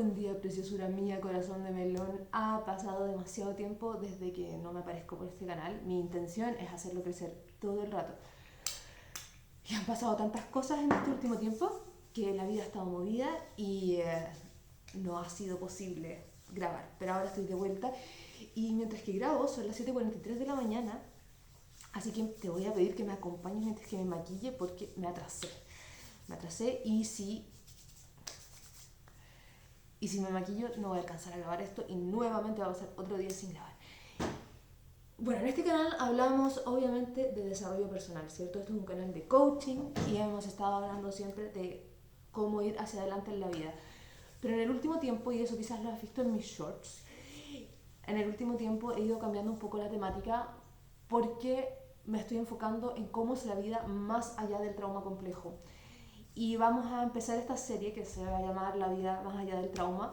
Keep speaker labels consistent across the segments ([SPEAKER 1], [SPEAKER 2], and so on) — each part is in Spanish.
[SPEAKER 1] Buen día, preciosura mía, corazón de melón. Ha pasado demasiado tiempo desde que no me aparezco por este canal. Mi intención es hacerlo crecer todo el rato. Y han pasado tantas cosas en este último tiempo que la vida ha estado movida y no ha sido posible grabar. Pero ahora estoy de vuelta y mientras que grabo son las 7:43 de la mañana. Así que te voy a pedir que me acompañes mientras que me maquille porque me atrasé. Me atrasé y si me maquillo no voy a alcanzar a grabar esto y nuevamente va a pasar otro día sin grabar. Bueno, en este canal hablamos obviamente de desarrollo personal, ¿cierto? Esto es un canal de coaching y hemos estado hablando siempre de cómo ir hacia adelante en la vida. Pero en el último tiempo, y eso quizás lo has visto en mis shorts, en el último tiempo he ido cambiando un poco la temática porque me estoy enfocando en cómo es la vida más allá del trauma complejo. Y vamos a empezar esta serie que se va a llamar La vida más allá del trauma,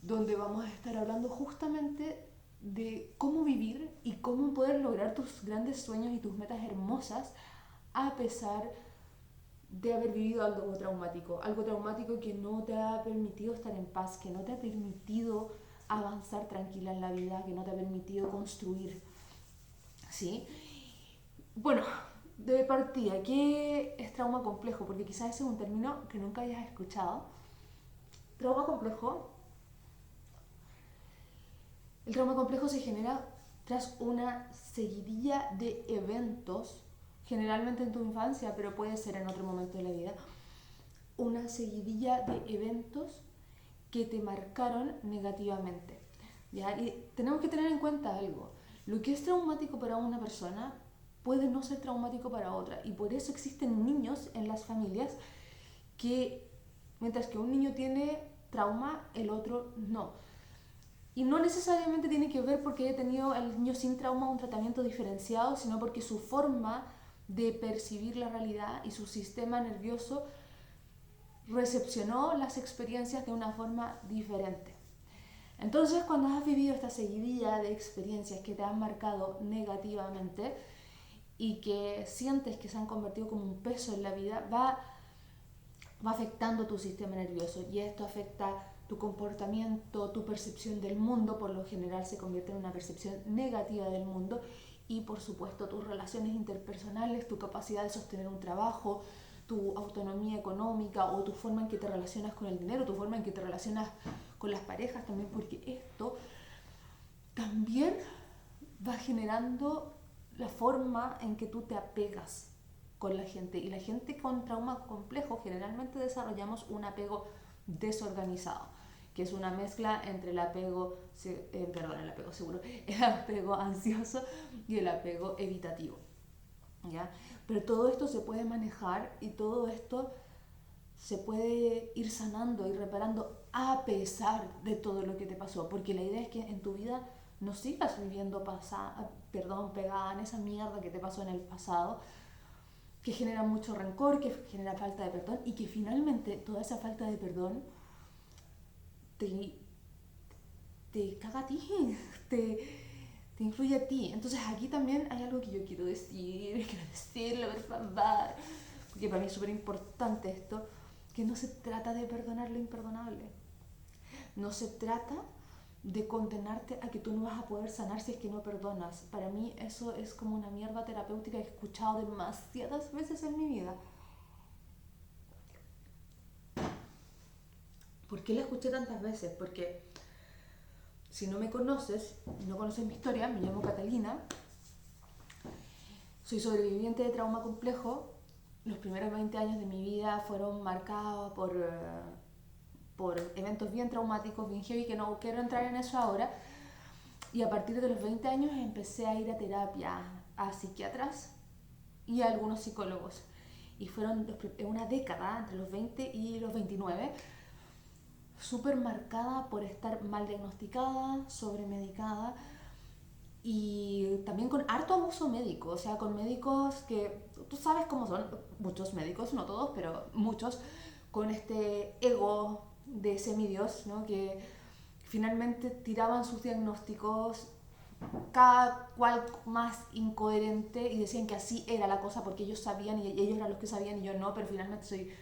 [SPEAKER 1] donde vamos a estar hablando justamente de cómo vivir y cómo poder lograr tus grandes sueños y tus metas hermosas a pesar de haber vivido algo traumático que no te ha permitido estar en paz, que no te ha permitido avanzar tranquila en la vida, que no te ha permitido construir, ¿sí? Bueno, de partida, ¿qué es trauma complejo? Porque quizás ese es un término que nunca hayas escuchado. Trauma complejo. El trauma complejo se genera tras una seguidilla de eventos, generalmente en tu infancia, pero puede ser en otro momento de la vida, una seguidilla de eventos que te marcaron negativamente. ¿Ya? Y tenemos que tener en cuenta algo. Lo que es traumático para una persona puede no ser traumático para otra. Y por eso existen niños en las familias que, mientras que un niño tiene trauma, el otro no. Y no necesariamente tiene que ver porque haya tenido el niño sin trauma un tratamiento diferenciado, sino porque su forma de percibir la realidad y su sistema nervioso recepcionó las experiencias de una forma diferente. Entonces, cuando has vivido esta seguidilla de experiencias que te han marcado negativamente y que sientes que se han convertido como un peso en la vida, va afectando tu sistema nervioso y esto afecta tu comportamiento, tu percepción del mundo, por lo general se convierte en una percepción negativa del mundo y por supuesto tus relaciones interpersonales, tu capacidad de sostener un trabajo, tu autonomía económica o tu forma en que te relacionas con el dinero, tu forma en que te relacionas con las parejas también, porque esto también va generando la forma en que tú te apegas con la gente. Y la gente con trauma complejo generalmente desarrollamos un apego desorganizado, que es una mezcla entre el apego, el apego seguro, el apego ansioso y el apego evitativo. ¿Ya? Pero todo esto se puede manejar y todo esto se puede ir sanando y reparando a pesar de todo lo que te pasó, porque la idea es que en tu vida no sigas viviendo pegada en esa mierda que te pasó en el pasado, que genera mucho rencor, que genera falta de perdón y que finalmente toda esa falta de perdón te, te caga a ti, te, te influye a ti. Entonces aquí también hay algo que yo quiero decirlo, por favor, porque para mí es súper importante esto, que no se trata de perdonar lo imperdonable. No se trata de condenarte a que tú no vas a poder sanar si es que no perdonas. Para mí eso es como una mierda terapéutica que he escuchado demasiadas veces en mi vida. ¿Por qué la escuché tantas veces? Porque si no me conoces, no conoces mi historia, me llamo Catalina, soy sobreviviente de trauma complejo. Los primeros 20 años de mi vida fueron marcados por eventos bien traumáticos, bien heavy, que no quiero entrar en eso ahora. Y a partir de los 20 años empecé a ir a terapia, a psiquiatras y a algunos psicólogos. Y fueron una década, entre los 20 y los 29, súper marcada por estar mal diagnosticada, sobremedicada y también con harto abuso médico, o sea, con médicos que tú sabes cómo son, muchos médicos, no todos, pero muchos, con este ego de semidios, ¿no? Que finalmente tiraban sus diagnósticos cada cual más incoherente y decían que así era la cosa porque ellos sabían y ellos eran los que sabían y yo no, pero finalmente soy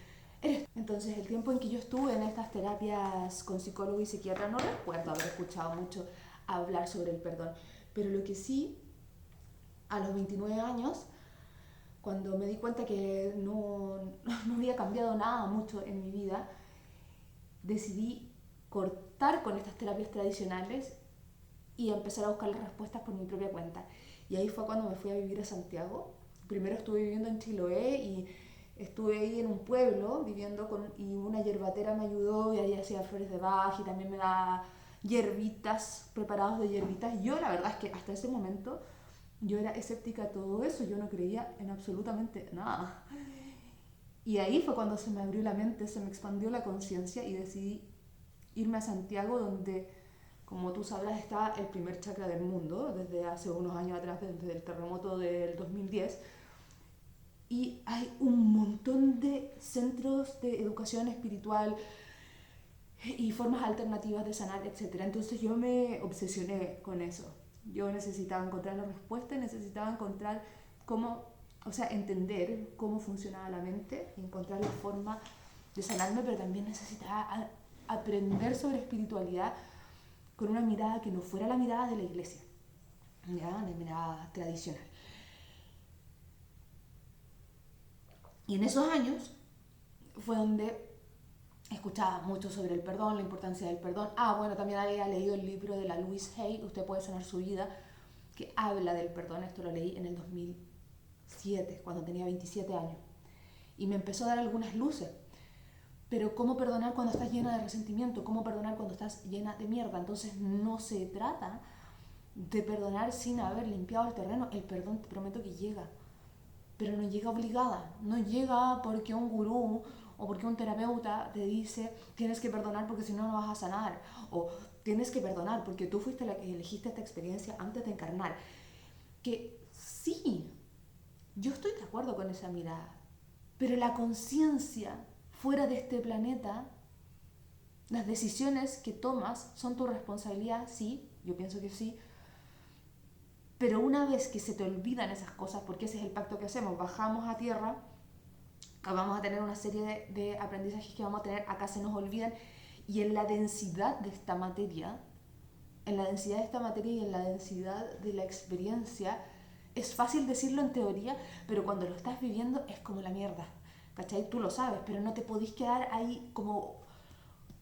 [SPEAKER 1] Entonces, el tiempo en que yo estuve en estas terapias con psicólogo y psiquiatra, no recuerdo haber escuchado mucho hablar sobre el perdón, pero lo que sí, a los 29 años, cuando me di cuenta que no había cambiado nada mucho en mi vida, decidí cortar con estas terapias tradicionales y empezar a buscar las respuestas por mi propia cuenta. Y ahí fue cuando me fui a vivir a Santiago. Primero estuve viviendo en Chiloé y estuve ahí en un pueblo viviendo y una yerbatera me ayudó y ahí hacía flores de Bach y también me daba hierbitas, preparados de hierbitas. Yo la verdad es que hasta ese momento yo era escéptica a todo eso, yo no creía en absolutamente nada. Y ahí fue cuando se me abrió la mente, se me expandió la conciencia y decidí irme a Santiago, donde, como tú sabrás, está el primer chakra del mundo, desde hace unos años atrás, desde el terremoto del 2010. Y hay un montón de centros de educación espiritual y formas alternativas de sanar, etc. Entonces yo me obsesioné con eso. Yo necesitaba encontrar la respuesta, necesitaba encontrar cómo, o sea, entender cómo funcionaba la mente, encontrar la forma de sanarme, pero también necesitaba aprender sobre espiritualidad con una mirada que no fuera la mirada de la iglesia, ¿ya? Una mirada tradicional. Y en esos años fue donde escuchaba mucho sobre el perdón, la importancia del perdón. Bueno, también había leído el libro de la Louise Hay, Usted puede sanar su vida, que habla del perdón. Esto lo leí en el 2007, cuando tenía 27 años. Y me empezó a dar algunas luces. Pero ¿cómo perdonar cuando estás llena de resentimiento? ¿Cómo perdonar cuando estás llena de mierda? Entonces no se trata de perdonar sin haber limpiado el terreno. El perdón, te prometo que llega, pero no llega obligada, no llega porque un gurú o porque un terapeuta te dice tienes que perdonar porque si no no vas a sanar, o tienes que perdonar porque tú fuiste la que elegiste esta experiencia antes de encarnar. Que sí, yo estoy de acuerdo con esa mirada, pero la conciencia fuera de este planeta, las decisiones que tomas son tu responsabilidad, sí, yo pienso que sí. Pero una vez que se te olvidan esas cosas, porque ese es el pacto que hacemos, bajamos a tierra, vamos a tener una serie de aprendizajes que vamos a tener, acá se nos olvidan, y en la densidad de esta materia, en la densidad de esta materia y en la densidad de la experiencia, es fácil decirlo en teoría, pero cuando lo estás viviendo es como la mierda, ¿cachai? Tú lo sabes, pero no te podís quedar ahí como...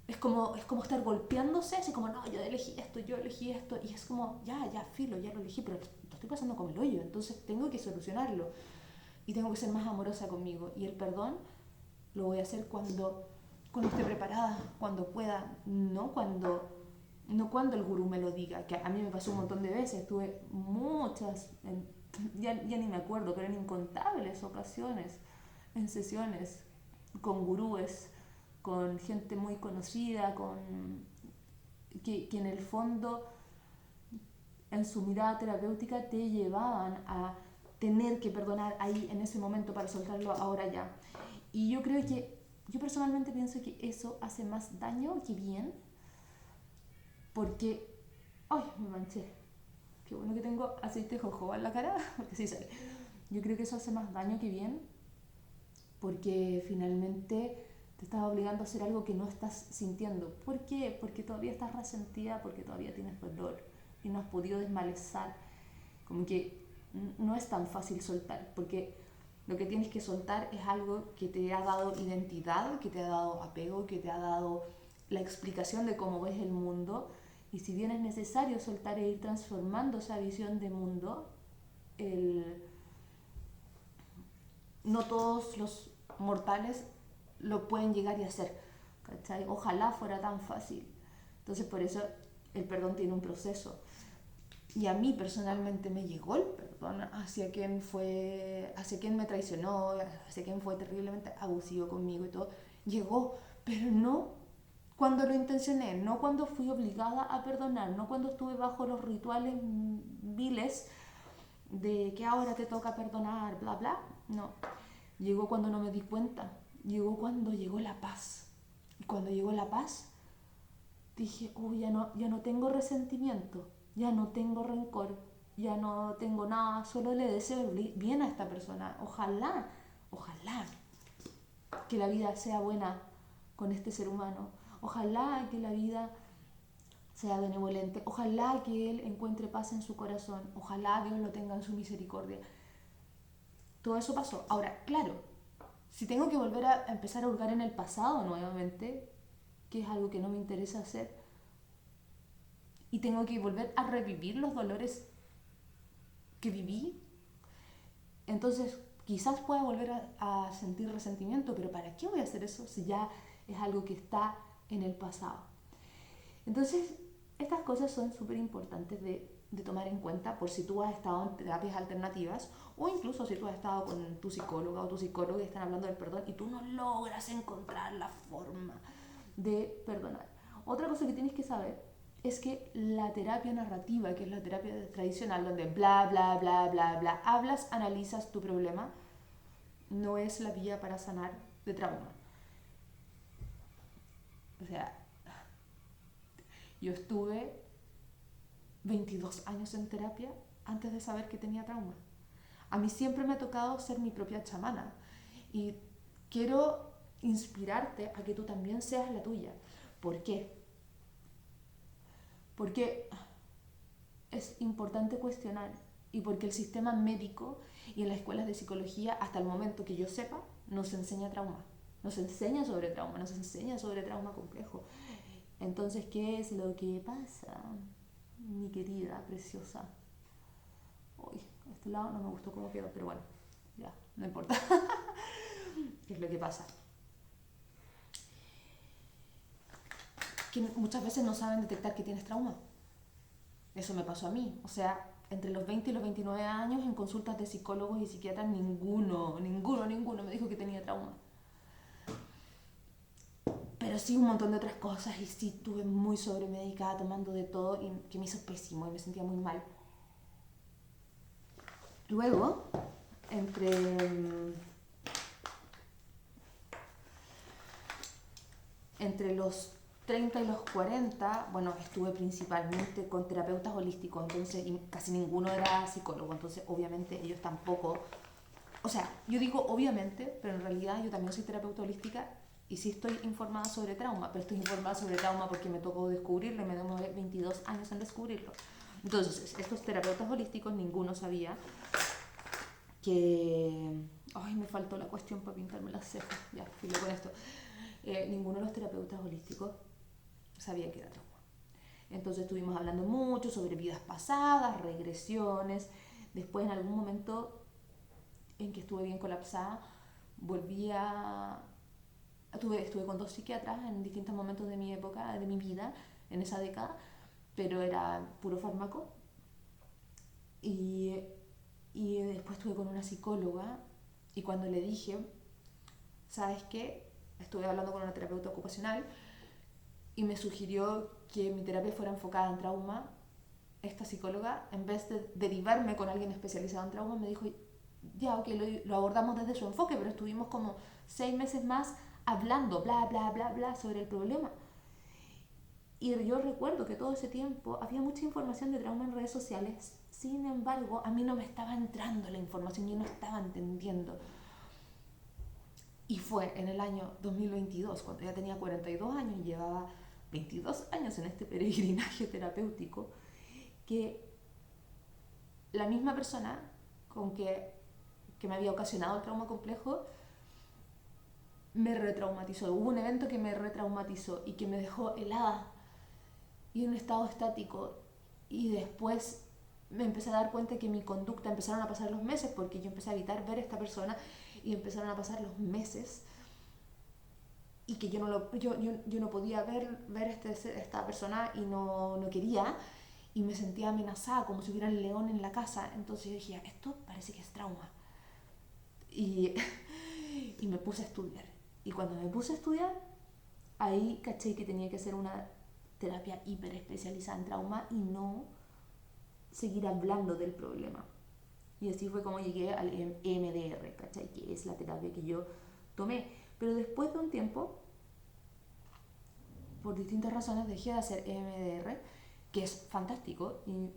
[SPEAKER 1] Es como estar golpeándose, así como, no, yo elegí esto, y es como, ya, filo, ya lo elegí, pero lo estoy pasando como el hoyo, entonces tengo que solucionarlo y tengo que ser más amorosa conmigo. Y el perdón lo voy a hacer cuando esté preparada, cuando pueda, no cuando el gurú me lo diga, que a mí me pasó un montón de veces, tuve muchas, ya ni me acuerdo, pero en incontables ocasiones, en sesiones con gurúes, con gente muy conocida, que en el fondo, en su mirada terapéutica, te llevaban a tener que perdonar ahí, en ese momento, para soltarlo ahora ya. Y yo personalmente pienso que eso hace más daño que bien, porque... ¡Ay, me manché! Qué bueno que tengo aceite de jojoba en la cara, porque sí sale. Yo creo que eso hace más daño que bien, porque finalmente te estás obligando a hacer algo que no estás sintiendo. ¿Por qué? Porque todavía estás resentida, porque todavía tienes dolor y no has podido desmalezar. Como que no es tan fácil soltar, porque lo que tienes que soltar es algo que te ha dado identidad, que te ha dado apego, que te ha dado la explicación de cómo ves el mundo. Y si bien es necesario soltar e ir transformando esa visión de mundo, no todos los mortales lo pueden llegar y hacer, ¿cachai? Ojalá fuera tan fácil. Entonces por eso el perdón tiene un proceso. Y a mí personalmente me llegó el perdón hacia quien me traicionó, hacia quien fue terriblemente abusivo conmigo y todo. Llegó, pero no cuando lo intencioné, no cuando fui obligada a perdonar, no cuando estuve bajo los rituales viles de que ahora te toca perdonar, bla, bla. No, llegó cuando no me di cuenta, llegó cuando llegó la paz. Y cuando llegó la paz, dije, ya no tengo resentimiento, ya no tengo rencor, ya no tengo nada, solo le deseo bien a esta persona. Ojalá que la vida sea buena con este ser humano. Ojalá que la vida sea benevolente. Ojalá que él encuentre paz en su corazón. Ojalá Dios lo tenga en su misericordia. Todo eso pasó. Ahora, claro, si tengo que volver a empezar a hurgar en el pasado nuevamente, que es algo que no me interesa hacer, y tengo que volver a revivir los dolores que viví, entonces quizás pueda volver a sentir resentimiento, pero ¿para qué voy a hacer eso si ya es algo que está en el pasado? Entonces, estas cosas son súper importantes de tomar en cuenta por si tú has estado en terapias alternativas o incluso si tú has estado con tu psicóloga o tu psicólogo y están hablando del perdón y tú no logras encontrar la forma de perdonar. Otra cosa que tienes que saber es que la terapia narrativa, que es la terapia tradicional, donde bla, bla, bla, bla, bla, hablas, analizas tu problema, no es la vía para sanar de trauma. O sea, yo estuve 22 años en terapia antes de saber que tenía trauma. A mí siempre me ha tocado ser mi propia chamana y quiero inspirarte a que tú también seas la tuya. ¿Por qué? Porque es importante cuestionar y porque el sistema médico y en las escuelas de psicología, hasta el momento que yo sepa, nos enseña trauma. Nos enseña sobre trauma, nos enseña sobre trauma complejo. Entonces, ¿qué es lo que pasa, mi querida, preciosa? Uy, este lado no me gustó cómo quedó, pero bueno, ya, no importa. ¿Qué es lo que pasa? Que muchas veces no saben detectar que tienes trauma. Eso me pasó a mí. O sea, entre los 20 y los 29 años, en consultas de psicólogos y psiquiatras, ninguno me dijo que tenía trauma. Pero sí un montón de otras cosas y sí estuve muy sobremedicada, tomando de todo y que me hizo pésimo y me sentía muy mal. Luego, entre los 30 y los 40, bueno, estuve principalmente con terapeutas holísticos, entonces, y casi ninguno era psicólogo, entonces obviamente ellos tampoco, o sea, yo digo obviamente, pero en realidad yo también soy terapeuta holística y sí estoy informada sobre trauma, pero estoy informada sobre trauma porque me tocó descubrirlo y me demoré 22 años en descubrirlo. Entonces, estos terapeutas holísticos, ninguno sabía que... Ay, me faltó la cuestión para pintarme las cejas, ya, filo con esto. Ninguno de los terapeutas holísticos sabía que era trauma. Entonces estuvimos hablando mucho sobre vidas pasadas, regresiones. Después, en algún momento en que estuve bien colapsada, estuve con 2 psiquiatras en distintos momentos de mi época, de mi vida, en esa década, pero era puro fármaco. Y después estuve con una psicóloga y cuando le dije, ¿sabes qué? Estuve hablando con una terapeuta ocupacional y me sugirió que mi terapia fuera enfocada en trauma. Esta psicóloga, en vez de derivarme con alguien especializado en trauma, me dijo, ya, ok, lo abordamos desde su enfoque, pero estuvimos como 6 meses más hablando, bla, bla, bla, bla, sobre el problema. Y yo recuerdo que todo ese tiempo había mucha información de trauma en redes sociales, sin embargo, a mí no me estaba entrando la información, yo no estaba entendiendo. Y fue en el año 2022, cuando ya tenía 42 años y llevaba 22 años en este peregrinaje terapéutico, que la misma persona con que me había ocasionado el trauma complejo me retraumatizó. Hubo un evento que me retraumatizó y que me dejó helada y en un estado estático. Y después me empecé a dar cuenta que mi conducta, empezaron a pasar los meses porque yo empecé a evitar ver a esta persona y empezaron a pasar los meses y que yo no podía ver esta persona y no quería y me sentía amenazada como si hubiera un león en la casa. Entonces yo dije, esto parece que es trauma. Y, y me puse a estudiar. Y cuando me puse a estudiar, ahí caché que tenía que hacer una terapia hiper especializada en trauma y no seguir hablando del problema. Y así fue como llegué al EMDR, ¿cachai? Que es la terapia que yo tomé. Pero después de un tiempo, por distintas razones, dejé de hacer EMDR, que es fantástico y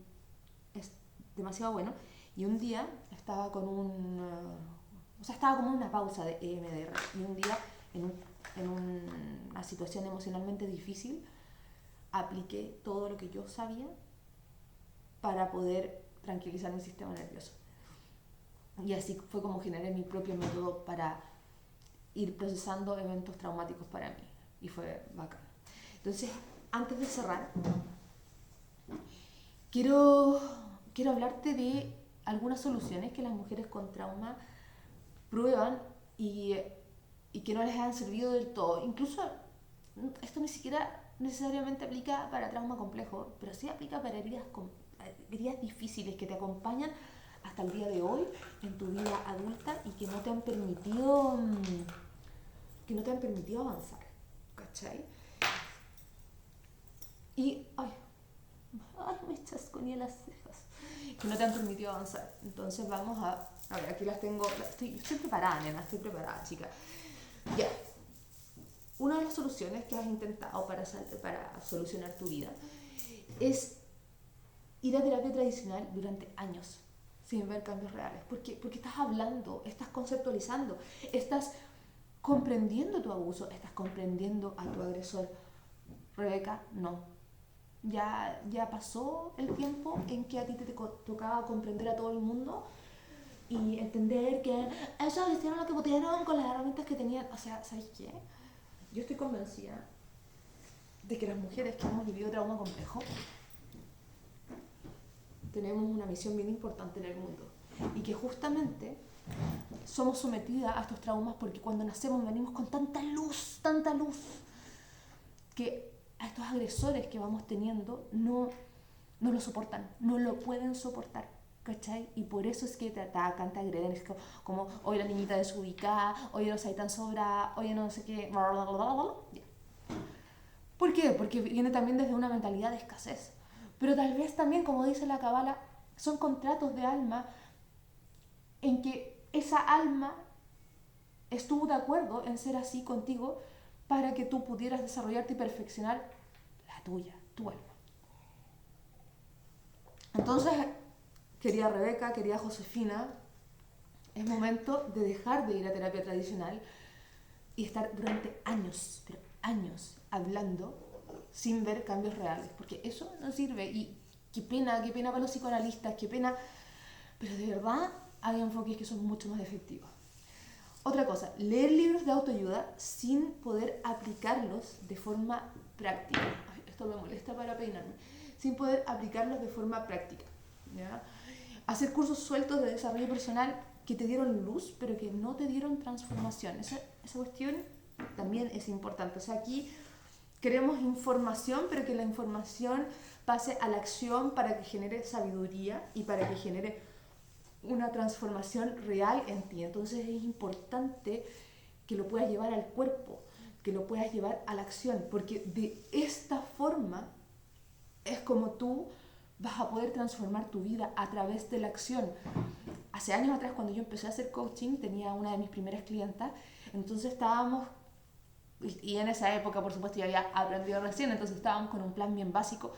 [SPEAKER 1] es demasiado bueno. Y un día estaba con estaba como en una pausa de EMDR. Y un día en una situación emocionalmente difícil, apliqué todo lo que yo sabía para poder tranquilizar mi sistema nervioso. Y así fue como generé mi propio método para ir procesando eventos traumáticos para mí. Y fue bacán. Entonces, antes de cerrar, quiero hablarte de algunas soluciones que las mujeres con trauma prueban y que no les han servido del todo. Incluso esto ni siquiera necesariamente aplica para trauma complejo, pero sí aplica para heridas difíciles que te acompañan hasta el día de hoy en tu vida adulta y que no te han permitido avanzar, ¿cachai? Y me chasconé las cejas, que no te han permitido avanzar. Entonces vamos a ver, aquí las tengo, estoy preparada, nena, estoy preparada, chica. Ya. Una de las soluciones que has intentado para solucionar tu vida es ir a terapia tradicional durante años sin ver cambios reales. Porque estás hablando, estás conceptualizando, estás comprendiendo tu abuso, estás comprendiendo a tu agresor. Rebeca, no. Ya pasó el tiempo en que a ti te tocaba comprender a todo el mundo y entender que ellos hicieron lo que pudieron con las herramientas que tenían. O sea, ¿sabes qué? Yo estoy convencida de que las mujeres que hemos vivido trauma complejo tenemos una misión bien importante en el mundo y que justamente somos sometidas a estos traumas porque cuando nacemos venimos con tanta luz, que a estos agresores que vamos teniendo no lo soportan, no lo pueden soportar, ¿cachai? Y por eso es que te atacan, te agreden, es como hoy la niñita desubicada, hoy no soy tan sobrada, hoy no sé qué, bla, bla, bla, bla, bla. ¿Por qué? Porque viene también desde una mentalidad de escasez. Pero tal vez también, como dice la Cábala, son contratos de alma en que esa alma estuvo de acuerdo en ser así contigo para que tú pudieras desarrollarte y perfeccionar la tuya, tu alma. Entonces, querida Rebeca, querida Josefina, es momento de dejar de ir a terapia tradicional y estar durante años, pero años, hablando sin ver cambios reales, porque eso no sirve. Y qué pena para los psicoanalistas, qué pena, pero de verdad hay enfoques que son mucho más efectivos. Otra cosa, leer libros de autoayuda sin poder aplicarlos de forma práctica. Ay, esto me molesta para peinarme. Sin poder aplicarlos de forma práctica, ¿ya? Hacer cursos sueltos de desarrollo personal que te dieron luz, pero que no te dieron transformación. Esa cuestión también es importante. O sea, aquí queremos información, pero que la información pase a la acción para que genere sabiduría y para que genere una transformación real en ti. Entonces es importante que lo puedas llevar al cuerpo, que lo puedas llevar a la acción, porque de esta forma es como tú vas a poder transformar tu vida a través de la acción. Hace años atrás, cuando yo empecé a hacer coaching, tenía una de mis primeras clientas, entonces estábamos, y en esa época por supuesto ya había aprendido recién, entonces estábamos con un plan bien básico,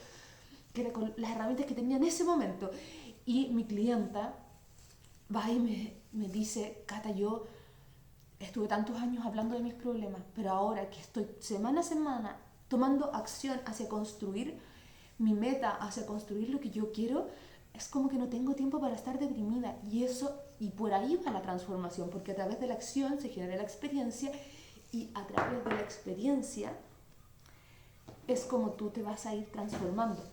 [SPEAKER 1] que era con las herramientas que tenía en ese momento. Y mi clienta va y me dice, Cata, yo estuve tantos años hablando de mis problemas, pero ahora que estoy semana a semana tomando acción hacia construir mi meta, hacia construir lo que yo quiero, es como que no tengo tiempo para estar deprimida. Y por ahí va la transformación, porque a través de la acción se genera la experiencia y a través de la experiencia es como tú te vas a ir transformando,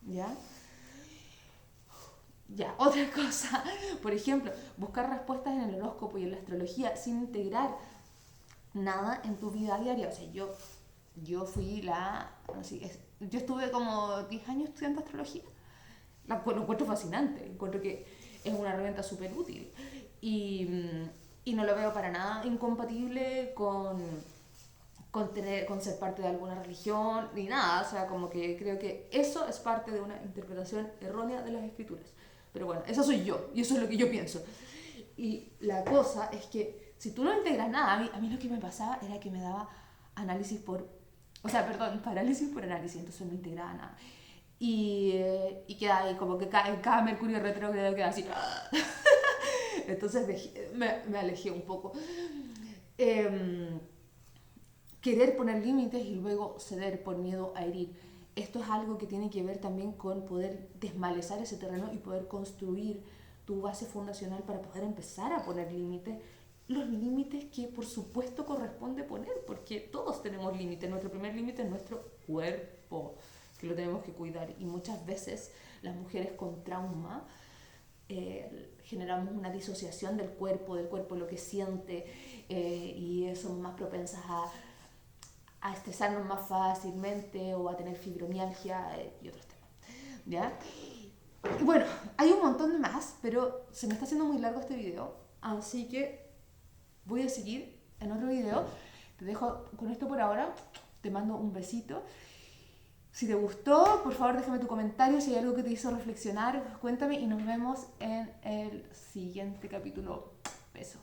[SPEAKER 1] ¿ya? Ya, otra cosa, por ejemplo, buscar respuestas en el horóscopo y en la astrología sin integrar nada en tu vida diaria. O sea, yo fui yo estuve como 10 años estudiando astrología. Lo encuentro fascinante, encuentro que es una herramienta súper útil. Y no lo veo para nada incompatible con ser parte de alguna religión, ni nada. O sea, como que creo que eso es parte de una interpretación errónea de las escrituras. Pero bueno, eso soy yo, y eso es lo que yo pienso. Y la cosa es que si tú no integras nada, a mí lo que me pasaba era que me daba parálisis por análisis, entonces no integraba nada. Y queda ahí, como que cada Mercurio retrógrado queda así. Entonces me alejé un poco. querer poner límites y luego ceder por miedo a herir. Esto es algo que tiene que ver también con poder desmalezar ese terreno y poder construir tu base fundacional para poder empezar a poner límites. Los límites que por supuesto corresponde poner, porque todos tenemos límites. Nuestro primer límite es nuestro cuerpo, que lo tenemos que cuidar. Y muchas veces las mujeres con trauma generamos una disociación del cuerpo lo que siente, y somos más propensas a estresarnos más fácilmente o a tener fibromialgia y otros temas, ¿ya? Y bueno, hay un montón más, pero se me está haciendo muy largo este video, así que voy a seguir en otro video. Te dejo con esto por ahora, te mando un besito. Si te gustó, por favor déjame tu comentario, si hay algo que te hizo reflexionar, cuéntame y nos vemos en el siguiente capítulo. Beso.